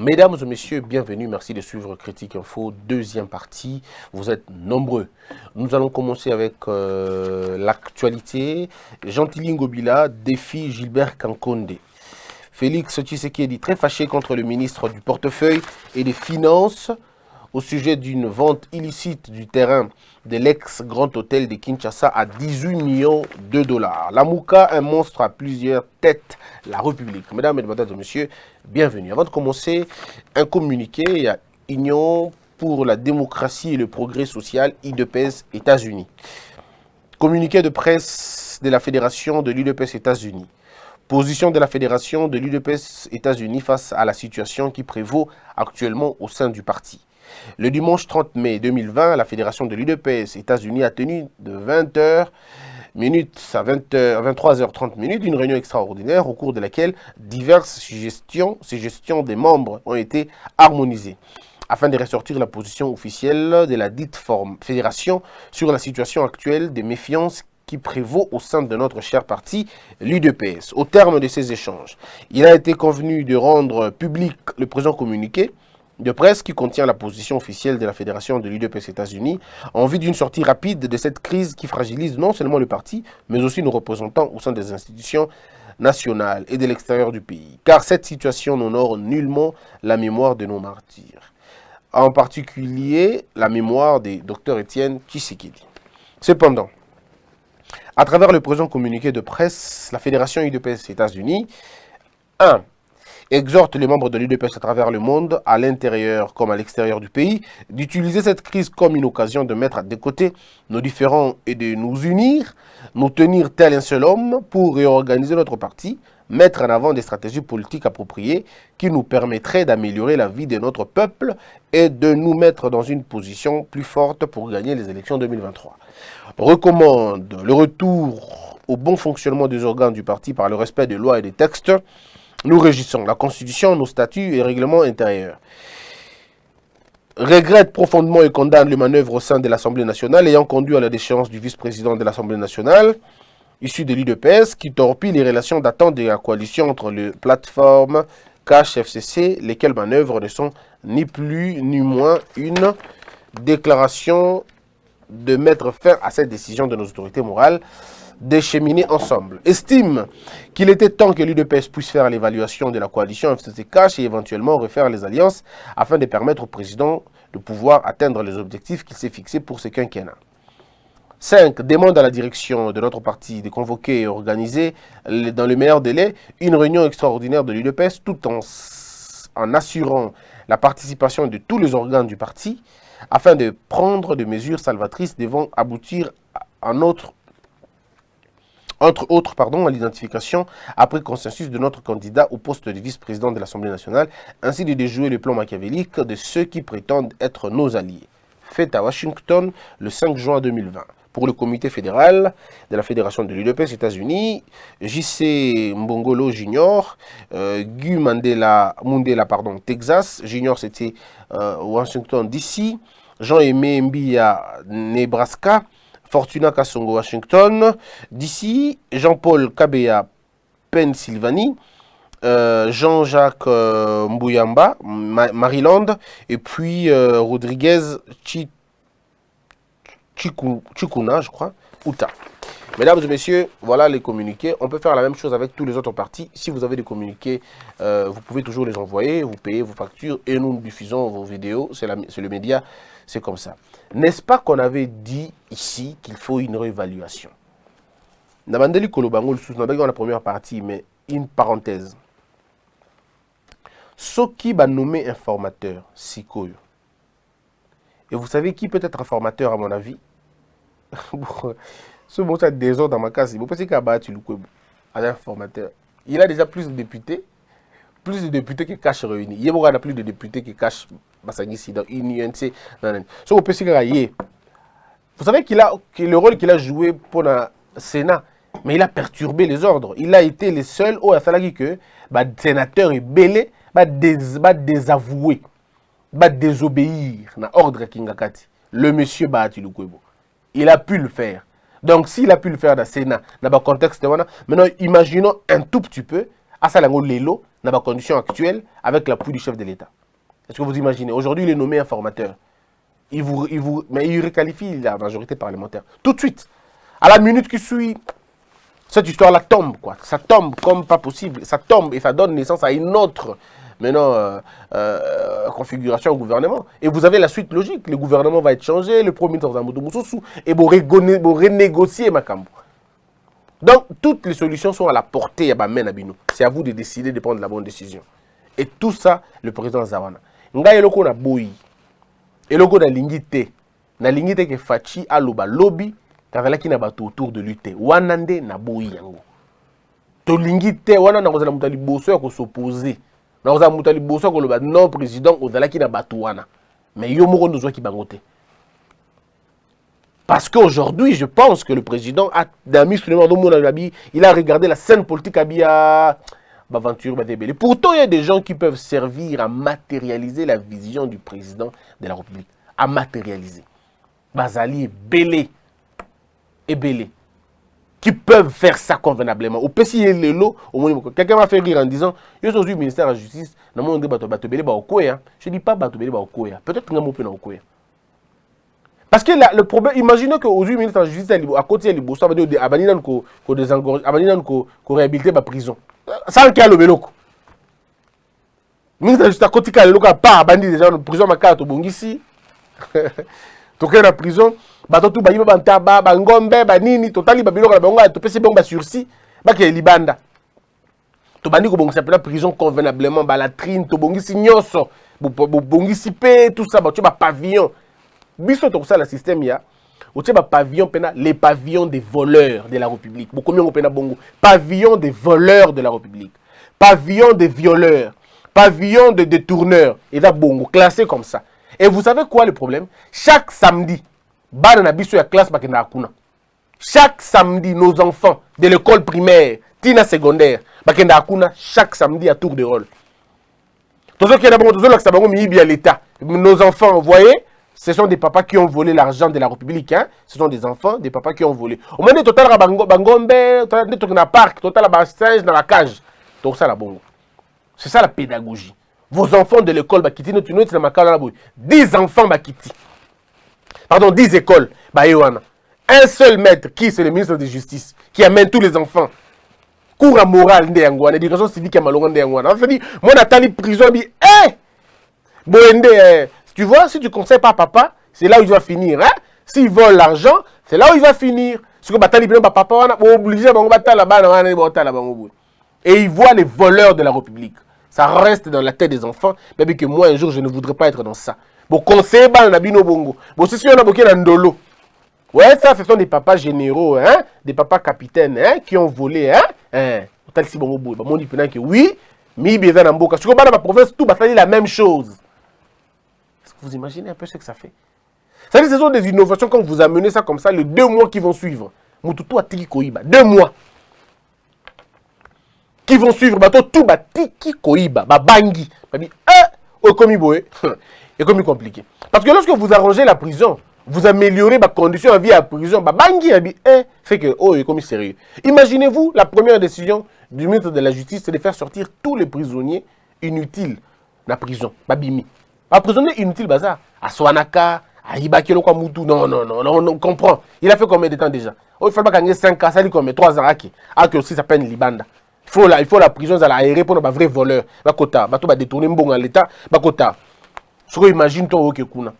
Mesdames et messieurs, bienvenue. Merci de suivre Critique Info, deuxième partie. Vous êtes nombreux. Nous allons commencer avec l'actualité. Gentilly Ngobila défie Gilbert Kankonde. Félix Tshisekedi très fâché contre le ministre du portefeuille et des Finances au sujet d'une vente illicite du terrain de l'ex-grand hôtel de Kinshasa à 18 millions de dollars. La Mouka, un monstre à plusieurs têtes, la République. Mesdames et messieurs, bienvenue. Avant de commencer, un communiqué, il y a Union pour la démocratie et le progrès social, IDPS États-Unis. Communiqué de presse de la Fédération de l'IDPS États-Unis. Position de la Fédération de l'UDPS États-Unis face à la situation qui prévaut actuellement au sein du parti. Le dimanche 30 mai 2020, la Fédération de l'UDPS États-Unis a tenu de 20h à 23h30 une réunion extraordinaire au cours de laquelle diverses suggestions des membres ont été harmonisées afin de ressortir la position officielle de la dite fédération sur la situation actuelle des méfiances qui prévaut au sein de notre cher parti, l'UDPS. Au terme de ces échanges, il a été convenu de rendre public le présent communiqué de presse qui contient la position officielle de la Fédération de l'UDPS États-Unis en vue d'une sortie rapide de cette crise qui fragilise non seulement le parti, mais aussi nos représentants au sein des institutions nationales et de l'extérieur du pays. Car cette situation n'honore nullement la mémoire de nos martyrs, en particulier la mémoire des Dr Étienne Tshisekedi. Cependant, à travers le présent communiqué de presse, la Fédération UDPS États-Unis 1. Exhorte les membres de l'UDPS à travers le monde, à l'intérieur comme à l'extérieur du pays, d'utiliser cette crise comme une occasion de mettre de côté nos différends et de nous unir, nous tenir tel un seul homme pour réorganiser notre parti, mettre en avant des stratégies politiques appropriées qui nous permettraient d'améliorer la vie de notre peuple et de nous mettre dans une position plus forte pour gagner les élections 2023. Recommande le retour au bon fonctionnement des organes du parti par le respect des lois et des textes. Nous régissons la Constitution, nos statuts et règlements intérieurs. Regrette profondément et condamne les manœuvres au sein de l'Assemblée nationale ayant conduit à la déchéance du vice-président de l'Assemblée nationale, issu de l'UDPS, qui torpille les relations d'attente de la coalition entre les plateformes CACH-FCC, lesquelles manœuvres ne sont ni plus ni moins une déclaration de mettre fin à cette décision de nos autorités morales d'écheminer ensemble. Estime qu'il était temps que l'UDPS puisse faire l'évaluation de la coalition FCC-CACH et éventuellement refaire les alliances afin de permettre au président de pouvoir atteindre les objectifs qu'il s'est fixés pour ce quinquennat. 5. Demande à la direction de notre parti de convoquer et organiser dans le meilleur délai une réunion extraordinaire de l'UDPS tout en assurant la participation de tous les organes du parti afin de prendre des mesures salvatrices devant aboutir entre autres, à l'identification après consensus de notre candidat au poste de vice-président de l'Assemblée nationale, ainsi de déjouer le plan machiavélique de ceux qui prétendent être nos alliés. Fait à Washington le 5 juin 2020. Pour le comité fédéral de la Fédération de l'UDPS États-Unis, J.C. Mbongolo Junior, Guy Mundela, Texas, Junior c'était Washington DC, Jean-Aimé Mbia, Nebraska, Fortuna Kasongo, Washington, DC, Jean-Paul Kabea, Pennsylvanie, Jean-Jacques Mbuyamba, Maryland, et puis Rodriguez Chikuna, je crois, Utah. Mesdames et messieurs, voilà les communiqués. On peut faire la même chose avec tous les autres partis. Si vous avez des communiqués, vous pouvez toujours les envoyer, vous payez vos factures et nous diffusons vos vidéos. C'est le média, c'est comme ça. N'est-ce pas qu'on avait dit ici qu'il faut une réévaluation? Nabandeli Kolobango, dans la première partie, mais une parenthèse. Ce qui va nommer informateur, Sikoyo. Et vous savez qui peut être informateur à mon avis? Ce mot a désordre dans ma case. Vous pensez qu'il a informateur. Il a déjà plus de députés que cash réunis. Il y a plus de députés que cash Basangisi dans une UNC. Vous savez que le rôle qu'il a joué pour le Sénat, mais il a perturbé les ordres. Il a été le seul où il a fallu que le sénateur est belé, désavoué, désobéir à l'ordre Kingakati. Le monsieur Bahati Lukwebo. Il a pu le faire. Donc, s'il a pu le faire dans le Sénat, dans le contexte, maintenant, imaginons un tout petit peu, à Salango Lelo, dans la condition actuelle, avec l'appui du chef de l'État. Est-ce que vous imaginez? Aujourd'hui, il est nommé informateur. Mais il requalifie la majorité parlementaire. Tout de suite. À la minute qui suit, cette histoire-là tombe, quoi. Ça tombe comme pas possible. Ça tombe et ça donne naissance à une autre configuration au gouvernement. Et vous avez la suite logique. Le gouvernement va être changé, le premier ministre Zamoudou Moussoussou, et vous renégocier Makambo. Donc, toutes les solutions sont à la portée à Bamen Abino. C'est à vous de décider de prendre la bonne décision. Et tout ça, le président Zawana. Nga eloko na boyi. Eloko na lingite. Na lingite ke fachi aloba lobby. Kazalaki na bato autour de lui te. Wanande na boyi yango. To lingite wana na kozala mutali boso ya ko s'opposer. Na kozala mutali boso ya ko loba non président ozalaki na bato wana. Mais yo moko nozwa ki bangote. Parce qu'aujourd'hui, je pense que le président a il a regardé la scène politique à Baventure. Pourtant, il y a des gens qui peuvent servir à matérialiser la vision du président de la République. À matérialiser. Bazali et Belé. Qui peuvent faire ça convenablement. Au PCI et Lelo, quelqu'un m'a fait rire en disant, je suis au ministère de la Justice, je ne dis pas peut-être que je ne pas. Parce que le problème, imaginez qu'aujourd'hui, le ministre de la Justice, à côté de l'Ibo, ça veut dire qu'on réhabiliter la prison. Ça, c'est le vélo. Le ministre de la Justice, à côté de l'Ibo, à part abandonner les gens en prison, ma carte, bon, ici. Donc, la prison, tout le monde est tabac, bangombe, banini, totali, babilo, la tout PC, bon, sursis, bah, qui est libanda. To bandi ko bongi s'appelle prison convenablement, bah, latrine, to bongi si nyoso, bongi si pe, tout ça, bah, tu vas pavillon. Biso to ça le système ya au tient pavillon pena les pavillons des voleurs de la République. Beaucoup mieux pena bongo pavillon des voleurs de la République, pavillon des violeurs, pavillon de détourneurs et là bongo classé comme ça. Et vous savez quoi le problème? Chaque samedi bana na biso ya classe bakena akuna. Chaque samedi nos enfants de l'école primaire, tina secondaire bakena akuna chaque samedi à tour de rôle. Toujours qu'il y a bon toujours là que ça bango mi bien l'état. Nos enfants, vous voyez? Ce sont des papas qui ont volé l'argent de la République. Hein? Ce sont des enfants, des papas qui ont volé. Au moment où total bangombe, total dans le parc, total singe dans la cage. Donc ça la bongo. C'est ça la pédagogie. Vos enfants de l'école bakiti, 10 enfants bakiti. Pardon, 10 écoles. Un seul maître qui c'est le ministre de Justice qui amène tous les enfants. Cours à morale ndeyangwana, éducation civique à malonga ndeyangwana. Ça dit moi Nathalie prison bi boende tu vois, si tu ne conseilles pas papa, c'est là où il va finir. Hein? S'il vole l'argent, c'est là où il va finir. Et il voit les voleurs de la République. Ça reste dans la tête des enfants. Même que moi, un jour, je ne voudrais pas être dans ça. Bon, conseiller, bongo. Bon, c'est sûr, on a beaucoup d'andolo. Ouais, ça, ce sont des papas généraux, hein? Des papas capitaines, hein? Qui ont volé, hein? Oui, mais il y a dans la province, tout va faire la même chose. Vous imaginez un peu ce que ça fait. Ça veut dire que ce sont des innovations quand vous amenez ça comme ça, les 2 mois qui vont suivre. Mututu a tiki koiba. 2 mois. Qui vont suivre. Tout ba tiki koiba. Ba bangi. Babi, okomi boé. Okomi compliqué. Parce que lorsque vous arrangez la prison, vous améliorez ma condition de vie à la prison. Ba bangi, babi, fait que, okomi sérieux. Imaginez-vous, la première décision du ministre de la Justice, c'est de faire sortir tous les prisonniers inutiles de la prison. Babimi. Un prisonnier inutile, bazar. À Swanaka, à Ibakelo Kwamutu. Non, on comprend. Il a fait combien de temps déjà? Oh, il faut pas gagner 5 ans, ça dit combien? 3 ans. Que aussi ça peine Libanda. Il faut la prison, ça l'aérer pour nos vrais voleurs. Bakota, bato va détourner bon à l'état. Bakota. Ce que imagine-toi, ok, kuna.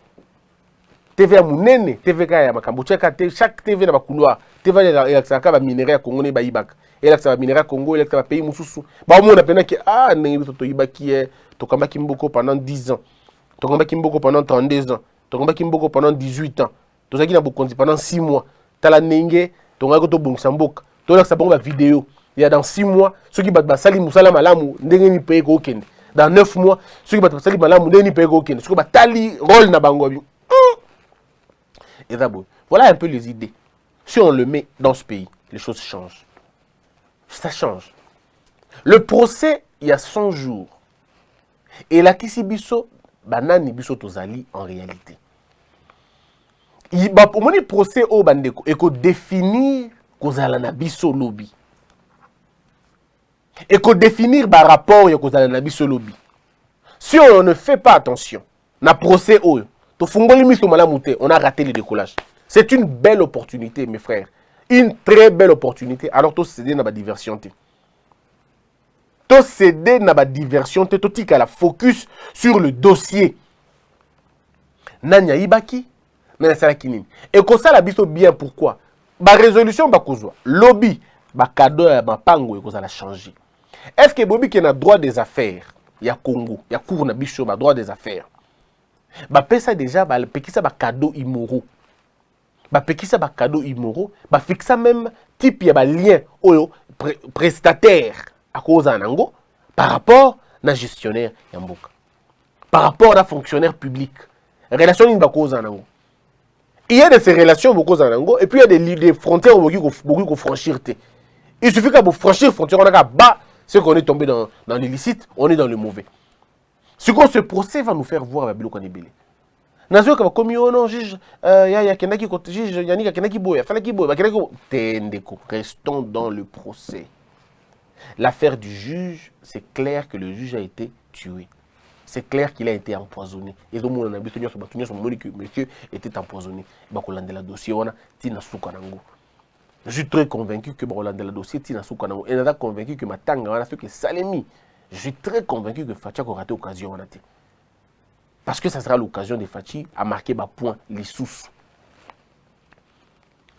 TV à Mounene, TV à Makambocha, chaque TV dans le couloir. TV à la minerai à Congo, et Ibak. Et là, ça va minerai à Congo, et là, ça va payer Moussoussou. Bah, au moins, on a peine que, n'est-ce Ibaki est, Tokamba Kimboko pendant 10 ans. Tokamba Kimboko pendant 32 ans. Tokamba Kimboko pendant 18 ans. Tokamba Kimboko pendant 6 mois. Tala Nenge, Tokamba Kimboko Sambok. Tokamba Kimboko vidéo. Il y a dans 6 mois, ceux qui battent Sali Moussala Malamu, n'engagent pas aucun. Dans 9 mois, ceux qui battent Sali Malamu, n'engagent pas aucun. Ceux qui battent Tali, Rôle Nabangobi. Et d'abord, voilà un peu les idées. Si on le met dans ce pays, les choses changent. Ça change. Le procès, il y a 100 jours. Et la Kissibiso, banani biso tozali en réalité. Il va pour mon procès au bandeko et que définir kozala na biso lobby. Et qu'on définir par rapport à cause na biso lobby. Si on ne fait pas attention, na procès oyo, to fungoli miso malamu te, on a raté le décollage. C'est une belle opportunité, mes frères. Une très belle opportunité. Alors, to céder na ba diversion te. To céder na ba diversion te, to tika la focus sur le dossier. Nanya ibaki, nanya salaki nini. Et comme ça la biso bien pourquoi? Ba résolution ba kozwa. Lobby, ba cadeau ba pango et ça la changer. Est-ce que Bobby qui a droit des affaires, il y a Congo, il y a cour na biso ba droit des affaires. Ba pesa déjà ba pekisa ba cadeau immoraux. Ba pekisa ba cadeau immoraux, ba fixa même type ya ba lien oyo prestataire à cause nango par rapport na gestionnaire ya mboka. Par rapport na fonctionnaire public. Relation in ba cause nango. Il y a de ces relations beaucoup en nango et puis il y a des frontières beaucoup qu'on franchir. Il suffit qu'à franchir frontière on a bas c'est qu'on est tombé dans l'illicite, on est dans le mauvais. Ce qu'on ce procès va nous faire voir à Biloko Nibele. Nazo ka comme oh non juge ya kenaki ko juge yani kenaki boya fala ki boya kenaki tendeko. Restons dans le procès. L'affaire du juge, c'est clair que le juge a été tué. C'est clair qu'il a été empoisonné. Et donc, on a vu que monsieur était empoisonné. Dossier, je suis très convaincu que le dossier Tina Soukanango. Et on a convaincu que Matanga a fait que Salemi. Je suis très convaincu que Fatia a raté l'occasion. Parce que ça sera l'occasion de Fachi à marquer un point, les sous.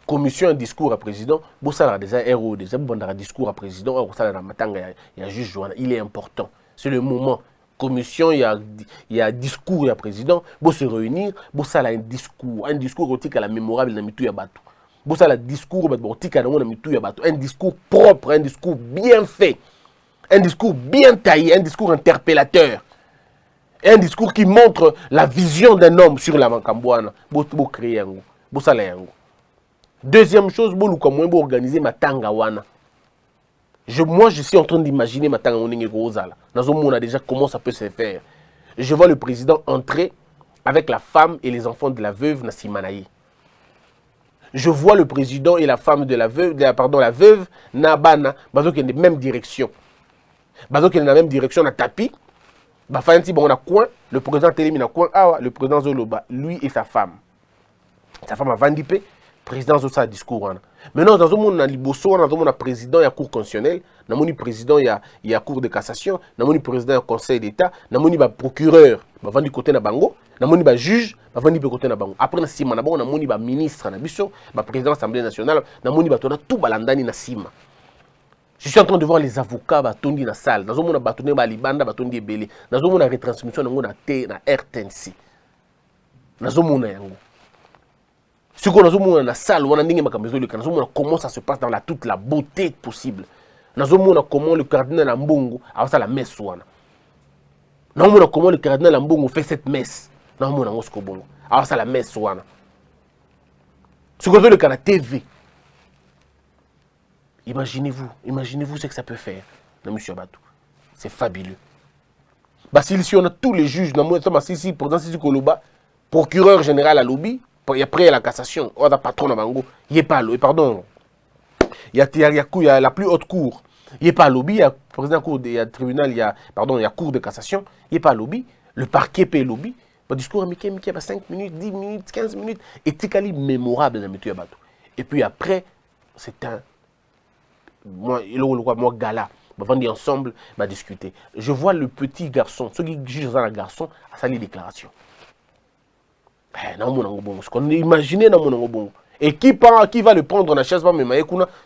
Commission un discours à président, Bossala déjà héros, déjà bon discours à président, il y a juge il est important. C'est le moment. Commission, il y a discours, il y a président, pour se réunir, pour ça, un discours à la mémorable, un discours un discours propre, un discours bien fait, un discours bien taillé, un discours interpellateur, un discours qui montre la vision d'un homme sur la Mankambouana, pour créer un pour ça. Deuxième chose, pour organiser ma tangawana. Moi, je suis en train d'imaginer ma tanga Rosala. On a déjà comment ça peut se faire. Je vois le président entrer avec la femme et les enfants de la veuve Nassimanaï. Je vois le président et la femme de la veuve, la veuve Nabana, dans la même direction. Dans la même direction, on a tapis. On a coin, le président Télémi a coin, le président Zoloba, lui et sa femme. Sa femme a vandipé. Président de ça discours. Maintenant, dans le monde, on a président, il y a cour constitutionnelle, dans le président, il y a cour de cassation, dans le président, il y a conseil d'État, dans le procureur, il y a côté de Bango, dans le juge, il y a côté de Bango. Après, il y a ministre, il y a président de l'Assemblée nationale, dans le tout balandani na sima. Je suis en train de voir les avocats batondi dans la salle. Dans le monde, il y a Libanda, batondi belé. Dans le monde, il y a retransmission, dans le RTNC. Dans le monde, ce qu'on a vu dans la salle, on a comment ça se passe dans toute la beauté possible. On a comment le cardinal Ambongo a fait la messe. On a comment le cardinal Ambongo fait cette messe. On a fait la messe. Ce qu'on a vu le canal TV. Imaginez-vous ce que ça peut faire. Monsieur Abatou. C'est fabuleux. Si on a tous les juges, procureur général à Lobby, et après la cassation, on a patron à Bango, il n'y a pas pardon. Il y a la plus haute cour. Il n'y a pas lobby, il y a président cour, il y a tribunal, il y a cour de cassation, il n'y a pas lobby, le parquet paye lobby. Le discours à Mickey, 5 minutes, 10 minutes, 15 minutes, éthiquement mémorable dans le bateau. Et puis après, c'est un moi gala. On va ensemble, on va discuter. Je vois le petit garçon, ceux qui jugent dans le garçon, à sa déclaration. Imaginez et qui va le prendre dans la chaise,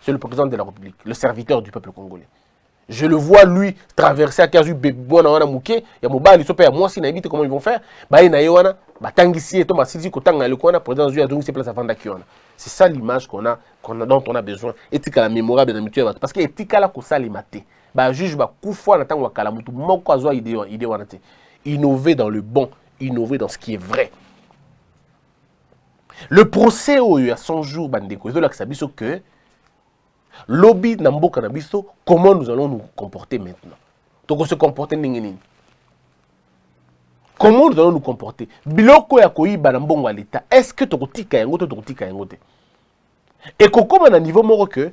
c'est le président de la République, le serviteur du peuple congolais. Je le vois lui traverser à Kazu Bebona wana Mouké, ya mobali sope ya moi si na comment ils vont faire. Na yewana, tangisi et Thomas Sisi ko tanga le kona président Zouya donc c'est place à vendre kiona. C'est ça l'image dont on a besoin. Éthique la mémorable dans mutuelle parce que éthique la ko salimate. Juge kufwa na tango kala mutu moko azwa idée wana te. Innover dans le bon, innover dans ce qui est vrai. Le procès où il y a 100 jours, bandeko, que lobby Nambo Kanabiso, comment nous allons nous comporter maintenant? Donc on se comporte n'ingénie. Comment nous allons nous comporter? Biloko ya koyiba na mbongo à l'État. Est-ce que tokotika yango tokotika yango te? Et comment à niveau moro que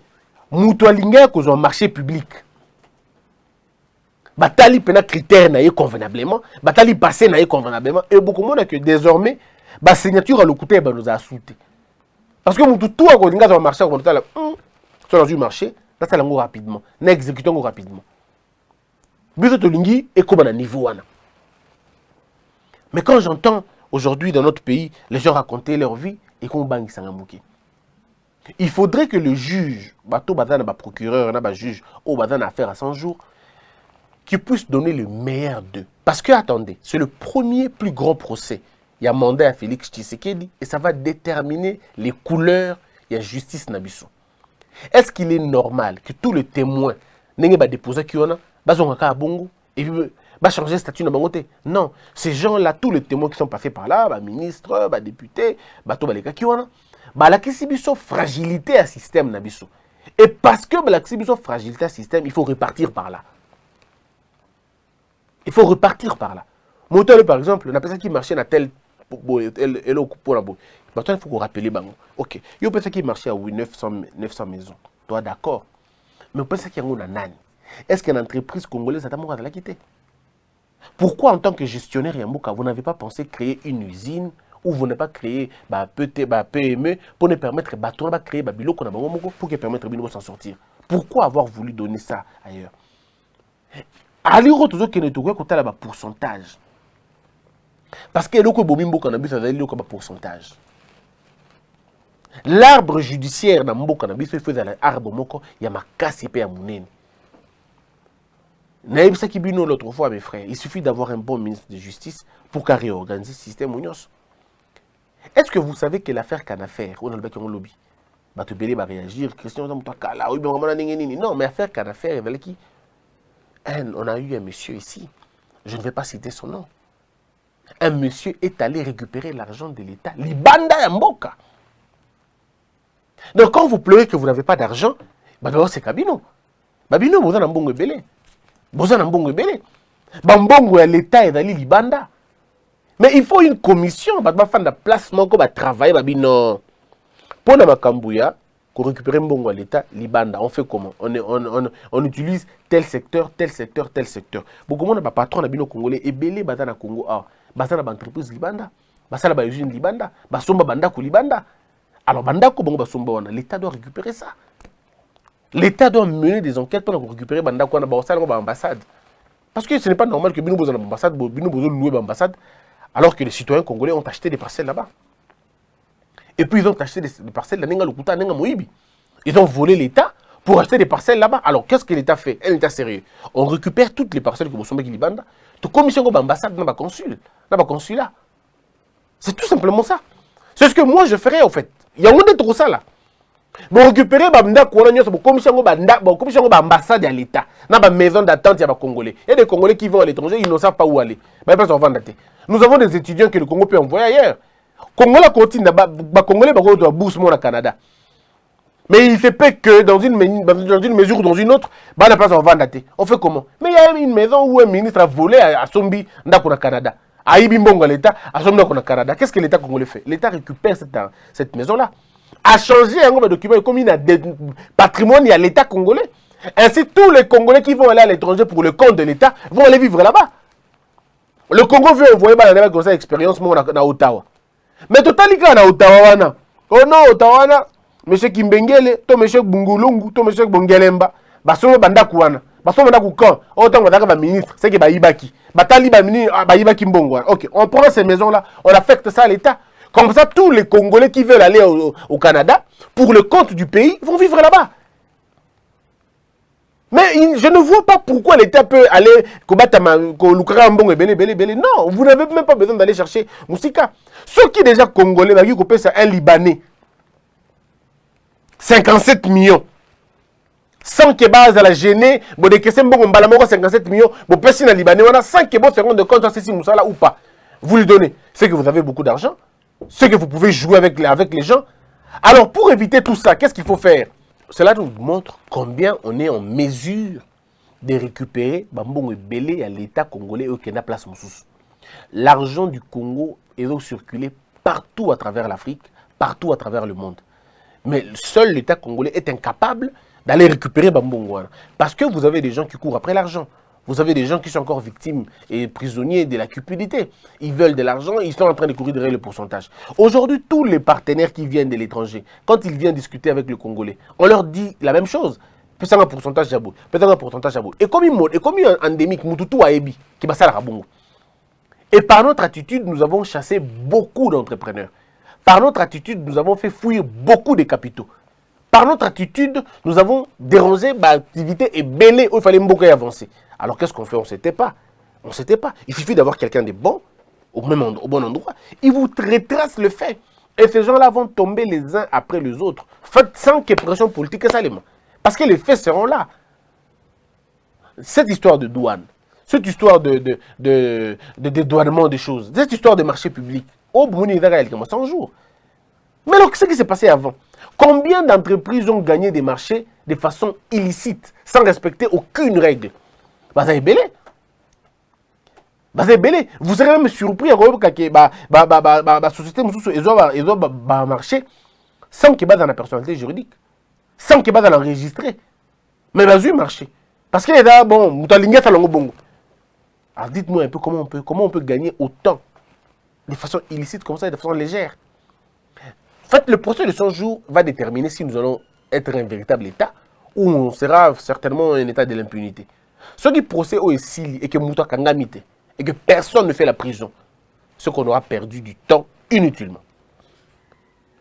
mutualinga ya kozwa marché public. batali pena critère naie convenablement, batali passé naie convenablement, et beaucoup moins que désormais, ba signature à l'ocouté nous a sauté. Parce que tout a continué à marcher, on a sur le marché, là ça l'ango rapidement, na exécutons rapidement. Biso to lingi et comme à niveau wana. Mais quand j'entends aujourd'hui dans notre pays les gens raconter leur vie et qu'on bangi sangamouki. Il faudrait que le juge, bateau bazana ba procureur, na ba juge, ou bazana affaire à 100 jours, qui puisse donner le meilleur d'eux. Parce que, attendez, c'est le premier plus grand procès. Il y a mandat à Félix Tshisekedi et ça va déterminer les couleurs de la justice Nabiso. Est-ce qu'il est normal que tous les témoins n'aient pas déposé qu'il y en a, à Bongo, et puis changer le statut de Bangote? Non, ces gens-là, tous les témoins qui sont passés par là, ministres, députés, la fragilité à système Nabiso. Et parce que la fragilité à système, il faut repartir par là. Il faut repartir par là. Moteur, par exemple, on a personne qui marchait dans tel il faut qu'on rappelle. Ok. Il y a personne qui marchait à 900 maisons. Toi, d'accord. Mais on pense qu'il y a un nani. Est-ce qu'une entreprise congolaise a d'abord la quitter? Pourquoi, en tant que gestionnaire Yamboka, vous n'avez pas pensé créer une usine ou vous n'avez pas créé PME pour ne permettre de créer pour permettre de s'en sortir? Pourquoi avoir voulu donner ça ailleurs? Allez, toujours qu'il y a un pourcentage. Parce que le pourcentage. L'arbre judiciaire dans le cannabis, il faut l'arbre il y a ma casse et à mon l'autre fois, mes frères, il suffit d'avoir un bon ministre de justice pour réorganiser le système. Est-ce que vous savez que l'affaire Canafer, on a le lobby, va réagir, Christian, non, mais l'affaire Canafer, qui? On a eu un monsieur ici, je ne vais pas citer son nom. Un monsieur est allé récupérer l'argent de l'État. Libanda Yamboka. Donc quand vous pleurez que vous n'avez pas d'argent, c'est Kabino. Babino, vous avez un bon belé. Vous avez un bon belé. Bambongo l'État est allé Libanda. Mais il faut une commission. Bah faire de placement, comme travailler, babino. Pour la Makambouya, pour récupérer Mbongo à l'État, Libanda, on fait comment? On utilise tel secteur, tel secteur, tel secteur. Beaucoup de monde n'a pas patron à Bino Congolais et belé Bazana Congo. Bazana entreprise Libanda. Bazana ba usine Libanda. Basomba Bandako Libanda. Alors Bandako Bongo Basomba wana. L'État doit récupérer ça. L'État doit mener des enquêtes pour récupérer Bandako wana ba ambassade. Parce que ce n'est pas normal que Bino Bozo ambassade, Bino Bozo loué l'ambassade, alors que les citoyens congolais ont acheté des parcelles là-bas. Et puis ils ont acheté des parcelles de Nenga Lukuta, Nenga Moïbi. Ils ont volé l'État pour acheter des parcelles là-bas. Alors qu'est-ce que l'État fait? Un État sérieux. On récupère toutes les parcelles que vous sommes Libanda. La commission de l'ambassade n'a pas consulat. C'est tout simplement ça. C'est ce que moi je ferais en fait. Il y a un trop ça là. Vous récupérez la commission de l'ambassade à l'État. Dans la maison d'attente, il y a des Congolais. Il y a des Congolais qui vont à l'étranger, ils ne savent pas où aller. Nous avons des étudiants que le Congo peut envoyer ailleurs. Congolais continue, les Congolais doivent bourse au Canada. Mais il se peut que dans une mesure ou dans une autre, on fait comment? Mais il y a une maison où un ministre a volé à Sombi, au Canada. À Ibimbongo, l'État, à Sombi, au Canada. Qu'est-ce que l'État congolais fait? L'État récupère cette maison-là. A changé un document comme il y a des patrimoine, il y a l'État congolais. Ainsi, tous les Congolais qui vont aller à l'étranger pour le compte de l'État vont aller vivre là-bas. Le Congo veut envoyer comme ça expérience à Ottawa. Mais totalement à Ottawa. Oh non, Ottawa, M. Kimbengele, to M. Bungulungu, to M. Bongelemba, basomo bandaku wana. Basomo bandaku quand? Autant que le ministre, c'est que Baïbaki. Batali Baïbaki Mbongo. Ok, on prend ces maisons-là, on affecte ça à l'État. Comme ça, tous les Congolais qui veulent aller au Canada, pour le compte du pays, vont vivre là-bas. Mais je ne vois pas pourquoi l'État peut aller combattre Mbongo et Bélé. Non, vous n'avez même pas besoin d'aller chercher Moussika. Ceux qui déjà Congolais, c'est un Libanais. 57 millions. Sans que base à la gêner, bon de question bon 57 millions, bon personne Libanais, sans que bon se rende compte si Moussala ou pas. Vous lui donnez. C'est que vous avez beaucoup d'argent. C'est que vous pouvez jouer avec les gens. Alors pour éviter tout ça, qu'est-ce qu'il faut faire? Cela nous montre combien on est en mesure de récupérer Bambongo et Belé à l'État congolais au Kenya place Moussous. L'argent du Congo est circulé partout à travers l'Afrique, partout à travers le monde. Mais seul l'État congolais est incapable d'aller récupérer Bambongo. Parce que vous avez des gens qui courent après l'argent. Vous avez des gens qui sont encore victimes et prisonniers de la cupidité. Ils veulent de l'argent, ils sont en train de courir derrière le pourcentage. Aujourd'hui, tous les partenaires qui viennent de l'étranger, quand ils viennent discuter avec le Congolais, on leur dit la même chose. Peut-être un pourcentage d'abou, peut-être un pourcentage d'abou. Et comme endémique, Mututu Aebi, qui va ça la bongo. Et par notre attitude, nous avons chassé beaucoup d'entrepreneurs. Par notre attitude, nous avons fait fuir beaucoup de capitaux. Par notre attitude, nous avons dérangé l'activité et belé où il fallait beaucoup avancer. Alors qu'est-ce qu'on fait? On ne s'était pas. On ne s'était pas. Il suffit d'avoir quelqu'un de bon, au bon endroit. Il vous retrace le fait. Et ces gens-là vont tomber les uns après les autres. Faites sans qu'il y ait pression politique et salement. Parce que les faits seront là. Cette histoire de douane, cette histoire de dédouanement des choses, cette histoire de marché public, oh, bon, il y a 100 jours. Mais alors, qu'est-ce qui s'est passé avant? Combien d'entreprises ont gagné des marchés de façon illicite, sans respecter aucune règle? Vous avez belé. Vous serez même surpris à voir que la société va marcher sans qu'il y ait dans la personnalité juridique, sans qu'il y ait dans l'enregistré. Mais il va marcher. Parce qu'il y a bon, alors dites-nous un peu comment on peut gagner autant de façon illicite comme ça et de façon légère. En fait, le procès de 100 jours va déterminer si nous allons être un véritable État ou on sera certainement un État de l'impunité. Ce qui procède au Sili et que Mouta Kangamite et que personne ne fait la prison, c'est qu'on aura perdu du temps inutilement.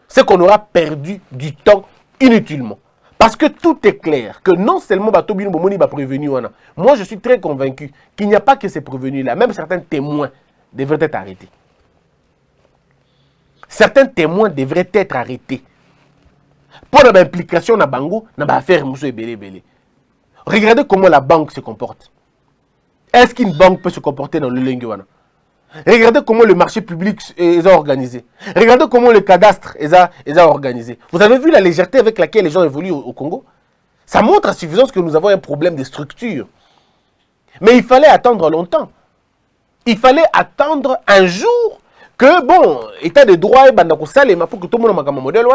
C'est qu'on aura perdu du temps inutilement. Parce que tout est clair, que non seulement Batobino Bomoni va prévenir, moi je suis très convaincu qu'il n'y a pas que ces prévenus-là, même certains témoins devraient être arrêtés. Certains témoins devraient être arrêtés. Pour l'implication dans Bango, dans l'affaire Mousso et Belé. Regardez comment la banque se comporte. Est-ce qu'une banque peut se comporter dans le Lenguana? Regardez comment le marché public est organisé. Regardez comment le cadastre est organisé. Vous avez vu la légèreté avec laquelle les gens évoluent au Congo? Ça montre à suffisance que nous avons un problème de structure. Mais il fallait attendre longtemps. Il fallait attendre un jour que, bon, état de droit et bandako salema pour que tout le monde ait un modèle.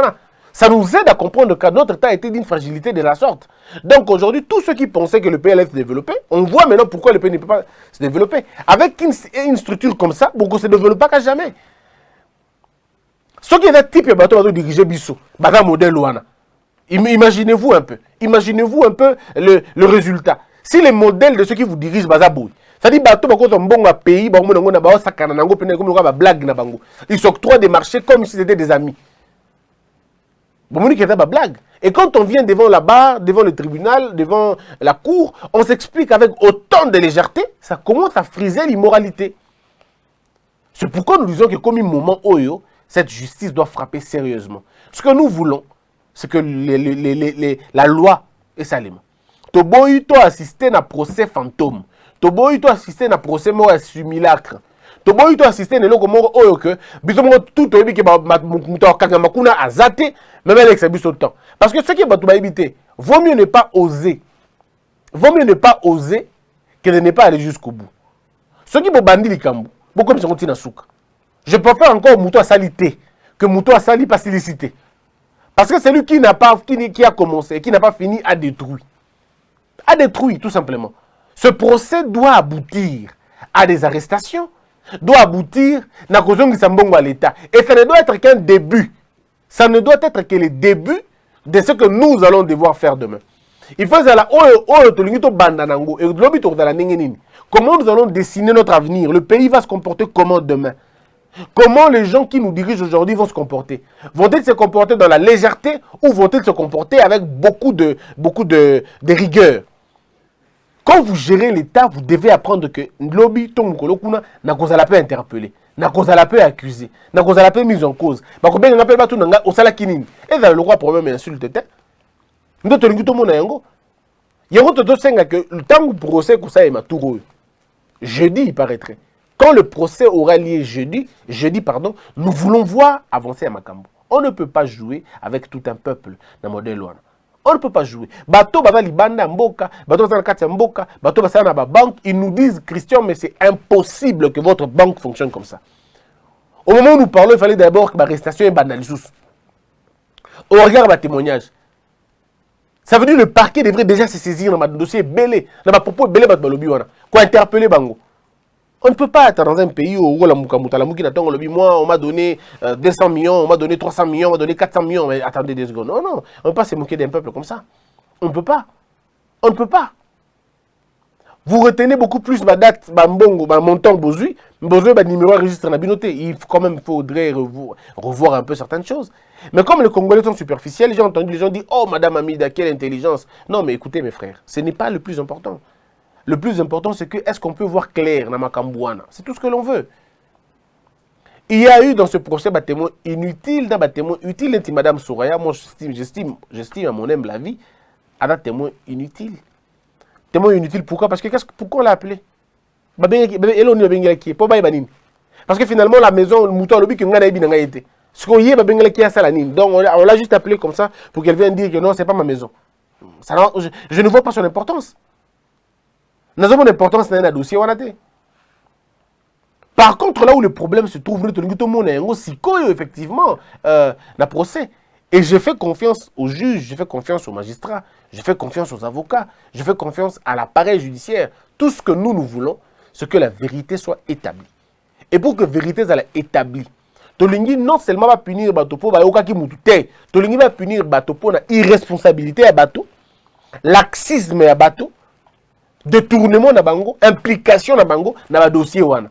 Ça nous aide à comprendre que notre état était d'une fragilité de la sorte. Donc aujourd'hui, tous ceux qui pensaient que le pays allait se développer, on voit maintenant pourquoi le pays ne peut pas se développer. Avec une structure comme ça, beaucoup ne se développe pas qu'à jamais. Ce qui est un type de diriger Bissot, un modèle Luana. Imaginez-vous un peu. Imaginez-vous un peu le résultat. Si les modèles de ceux qui vous dirigent, c'est-à-dire ils s'octroient des marchés comme si c'était des amis. Blague. Et quand on vient devant la barre, devant le tribunal, devant la cour, on s'explique avec autant de légèreté, ça commence à friser l'immoralité. C'est pourquoi nous disons que comme un moment Oyo, cette justice doit frapper sérieusement. Ce que nous voulons, c'est que la loi est salée. Toboy to assister à un procès fantôme. Toboy to assister à un procès simulacre. Toboy to assister à un oyo que bisomoko tout oyebi ke muto kangamakuna azate même avec sa biso temps. Parce que ce qui est bato baibité, vaut mieux ne pas oser. Vaut mieux ne pas oser que de ne pas aller jusqu'au bout. Ce qui est bandi likambu, beaucoup de gens sont souka. Je préfère encore muto à salité que muto à sali pas silicité. Parce que c'est lui qui n'a pas qui a commencé et qui n'a pas fini à détruire. À détruire tout simplement. Ce procès doit aboutir à des arrestations, doit aboutir à l'État. Et ça ne doit être qu'un début. Ça ne doit être que le début de ce que nous allons devoir faire demain. Il faut savoir comment nous allons dessiner notre avenir. Le pays va se comporter comment demain? Comment les gens qui nous dirigent aujourd'hui vont se comporter? Vont-ils se comporter dans la légèreté ou vont-ils se comporter avec beaucoup de rigueur? Quand vous gérez l'État, vous devez apprendre que lobby tomkolokuna na kozala peut interpeller, na kozala peut accuser, na kozala peut mise en cause. Ba ko benga ngapela batu nanga osala kinini. Et dans le roi problème insulte te. Ndo to lingi to mona yango. Yango to senga que le temps procès ko ça ema touro. Jeudi il paraîtrait. Quand le procès aura lieu jeudi, nous voulons voir avancer à Makambo. On ne peut pas jouer avec tout un peuple dans modèle Luana. On ne peut pas jouer. Bato baba libanda mboka, bato basa kati mboka, bato basa na ba banque, ils nous disent Christian mais c'est impossible que votre banque fonctionne comme ça. Au moment où nous parlons, il fallait d'abord que l'arrestation est banalisous. Au regard de témoignage. Ça veut dire que le parquet devrait déjà se saisir dans le dossier belé, dans le propos belé bat balobi wana. Quoi interpeller bango. On ne peut pas être dans un pays où la Mouki n'attend le moi, on m'a donné 200 millions, on m'a donné 300 millions, on m'a donné 400 millions. Mais attendez 2 secondes. Non, non, on ne peut pas se moquer d'un peuple comme ça. On ne peut pas. On ne peut pas. Vous retenez beaucoup plus ma date, ma mbongo, ma montant bozui, ma numéro registre na binoté. Il faut quand même faudrait revoir un peu certaines choses. Mais comme les Congolais sont superficiels, j'ai entendu les gens dire oh madame Amida, quelle intelligence. Non mais écoutez mes frères, ce n'est pas le plus important. Le plus important c'est que est-ce qu'on peut voir clair dans ma Kambouana. C'est tout ce que l'on veut. Il y a eu dans ce procès des témoins inutiles, des témoins utiles. Madame Souraya, moi j'estime à mon humble avis, à des témoins inutiles. Témoin inutile, pourquoi? Parce que pourquoi on l'a appelé? Parce que finalement, la maison, le mouton, le bic, on a été. Ce qu'on y est, donc on l'a juste appelé comme ça pour qu'elle vienne dire que non, c'est pas ma maison. Ça, je ne vois pas son importance. Nous avons une importance dans un dossier. Par contre, là où le problème se trouve, tout le monde est aussi effectivement, le procès. Et je fais confiance aux juges, je fais confiance aux magistrats, je fais confiance aux avocats, je fais confiance à l'appareil judiciaire. Tout ce que nous voulons, c'est que la vérité soit établie. Et pour que la vérité soit établie, Tolingi non seulement va punir Batopo, Tolingi va punir Batopo na irresponsabilité à Bato, laxisme à Bato, détournement na bango, implication na bango, na dossier wana.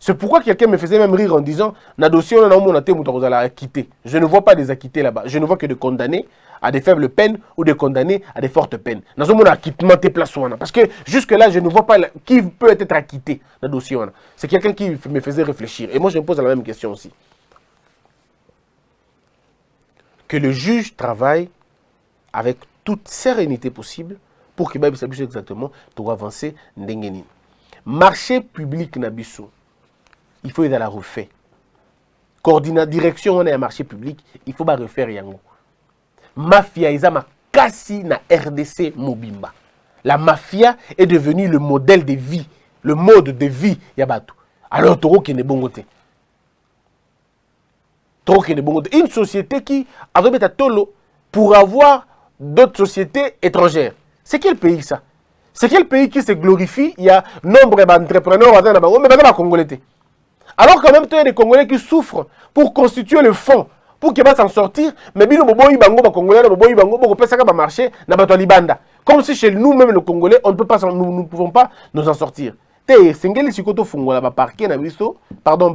C'est pourquoi quelqu'un me faisait même rire en disant na dossier on a acquitté. Je ne vois pas des acquittés là-bas. Je ne vois que des condamnés à des faibles peines ou des condamnés à des fortes peines. Nous avons un acquittement de place. Parce que jusque-là, je ne vois pas qui peut être acquitté dans le dossier. C'est quelqu'un qui me faisait réfléchir. Et moi, je me pose la même question aussi. Que le juge travaille avec toute sérénité possible pour que Babi sache exactement pour avancer ndengeni. Marché public Nabiso. Il faut aider à la refaire. Coordination, direction, on est un marché public, il faut pas refaire yango. Mafia, ils ont kasi na RDC Mobimba. La mafia est devenue le modèle de vie, le mode de vie Yabatou. Alors, Toro qui n'est bon côté. Toro qui n'est bon côté. Une société qui a remis à Tolo pour avoir d'autres sociétés étrangères. C'est quel pays ça? C'est quel pays qui se glorifie? Il y a nombre d'entrepreneurs, mais pas Congolais. Alors quand même, il y a des Congolais qui souffrent pour constituer le fonds, pour qu'ils puissent s'en sortir, mais bien nous, Congolais, marché, comme si chez nous-mêmes, les Congolais, nous ne pouvons pas nous en sortir. Pardon,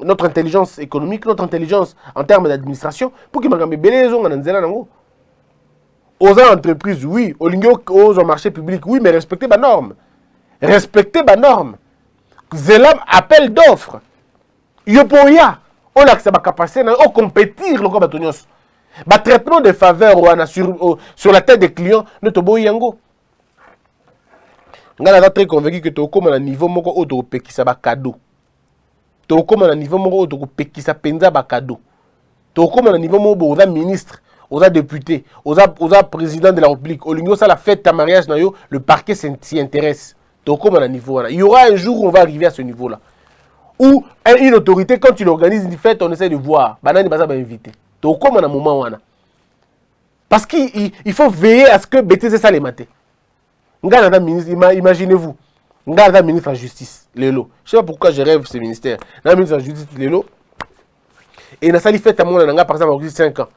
notre intelligence économique, notre intelligence en termes d'administration, pour qu'ils m'aient aux entreprises, oui, aux marchés publics, oui, mais respectez les normes. Respectez les normes. Zelam appel d'offres. Yopoya, on a sa capacité à compétir le combatonios. Le traitement de faveurs sur la tête des clients, ne te boy yango. On est très convaincu que tu es comme à un niveau moko auto pekisa ba cadeau. Tu es comme à un niveau moko auto pekisa penza ba cadeau. Tu es comme à un niveau moko aux ministres, aux députés, aux présidents de la République. Au lieu ça la fête ta mariage na yo, le parquet s'y intéresse. Il y aura un jour où on va arriver à ce niveau-là. Où une autorité, quand tu organises une fête, on essaie de voir. Banani va inviter. Parce qu'il faut veiller à ce que BTC ça les mate. Imaginez-vous. Ngada ministre de la justice, Lelo. Je ne sais pas pourquoi je rêve ce ministère. Le ministre de la justice, Lelo. Et il a sali fête à mon par exemple, 5 ans.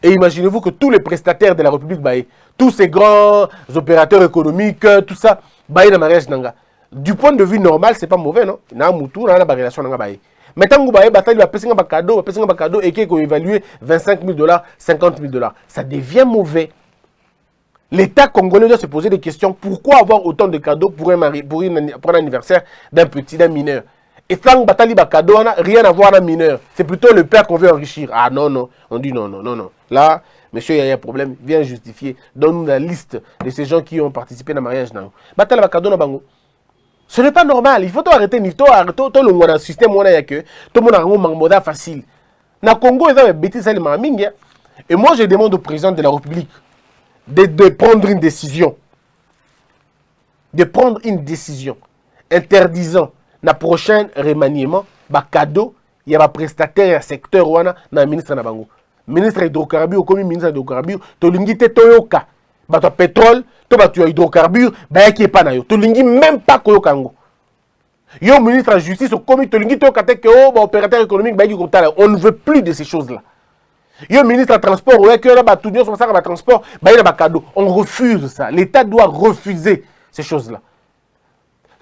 Et imaginez-vous que tous les prestataires de la République, tous ces grands opérateurs économiques, tout ça, du point de vue normal, ce n'est pas mauvais, non? Il y a une relation. Mais tant que vous avez un cadeau et qu'il faut évaluer 25 000 $, 50 000 $, ça devient mauvais. L'État congolais doit se poser des questions. Pourquoi avoir autant de cadeaux pour un anniversaire d'un mineur? Et tant que vous avez cadeau, rien à voir avec un mineur. C'est plutôt le père qu'on veut enrichir. Ah non, non. On dit non, non, non, non. Là, monsieur, il y a un problème. Viens justifier. Donne-nous la liste de ces gens qui ont participé dans le mariage. Ce n'est pas normal. Il faut arrêter. Il faut arrêter le système où il y a que tout le monde a facile. Dans le Congo, ils ont des bêtises. Et moi, je demande au président de la République de prendre une décision. De prendre une décision interdisant le prochain remaniement, cadeau, il y a un prestataire, un secteur, dans le ministre de Nabango. Ministre hydrocarbures, comme ministre hydrocarbures, Tolingite Toyoka. bato pétrole, to bato hydrocarbures, ba qui est pas na yo. To lingi même pas koyo kango. Yo ministre de la justice au comité to lingi to kate ke o ba opérateur économique ba qui kotala. On ne veut plus de ces choses-là. Yo ministre de transport, ouais que là ba tout sur ça ba transport, ba il ba cadeau. On refuse ça. L'État doit refuser ces choses-là.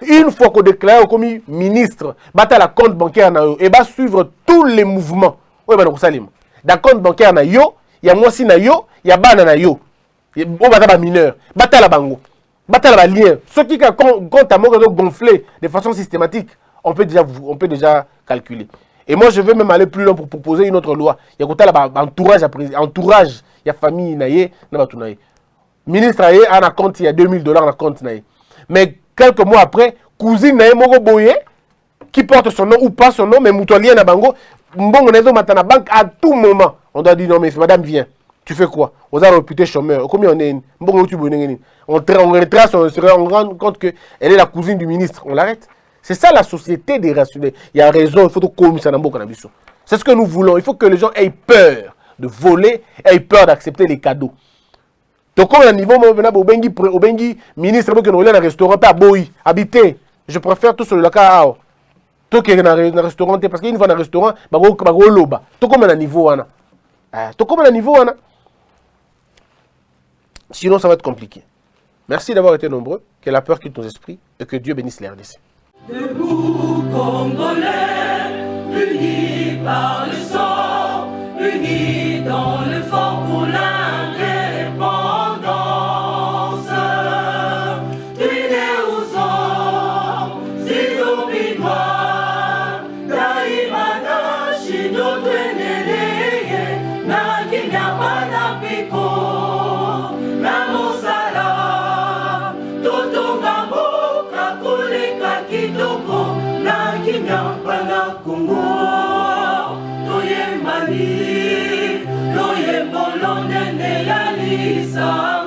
Une fois qu'on déclare comme ministre, bata la compte bancaire na yo et ba suivre tous les mouvements. Ouais ba donc salim. Da compte bancaire na yo, il y a moi si na yo, il y a bana na yo. On bata ba mineur, bata la bango. Bata la lien. Ce qui compte à moi gonfler de façon systématique, on peut déjà calculer. Et moi, je veux même aller plus loin pour proposer une autre loi. Il y a entourage, il y a famille, ministre a un compte, il y a $2000 dans le compte. Mais quelques mois après, cousine Mogo Boye, qui porte son nom ou pas son nom, mais Moutolien na bango, mbongo na matana banque à tout moment. On doit dire non, mais madame, viens. Tu fais quoi? On a réputé chômeur. Combien on est? On retrace, on se rend compte qu'elle est la cousine du ministre. On l'arrête. C'est ça la société des rationnels. Il y a raison, il faut que ça c'est ce que nous voulons. Il faut que les gens aient peur de voler, aient peur d'accepter les cadeaux. Donc, comme à niveau, au Bengi, ministre, qui est dans un restaurant, pas boy, habiter. Je préfère tout sur le cas. Tout qui est dans un restaurant, parce qu'une fois dans un restaurant, tout comme à niveau. Tout comme à niveau. Sinon, ça va être compliqué. Merci d'avoir été nombreux. Que la peur quitte nos esprits et que Dieu bénisse les RDC. Debout Congolais, unis par le sang, unis dans le fort pour l'indépendance. Tués aux hommes, si zombies noirs, Daimana, Chino, Tweneleye, Nakinyabana Piko, Namosala, Totongambo, Kakuleka Kitoko, Nakinyabana Kongo, Toye Mali, Loye Bolonene Yalisa.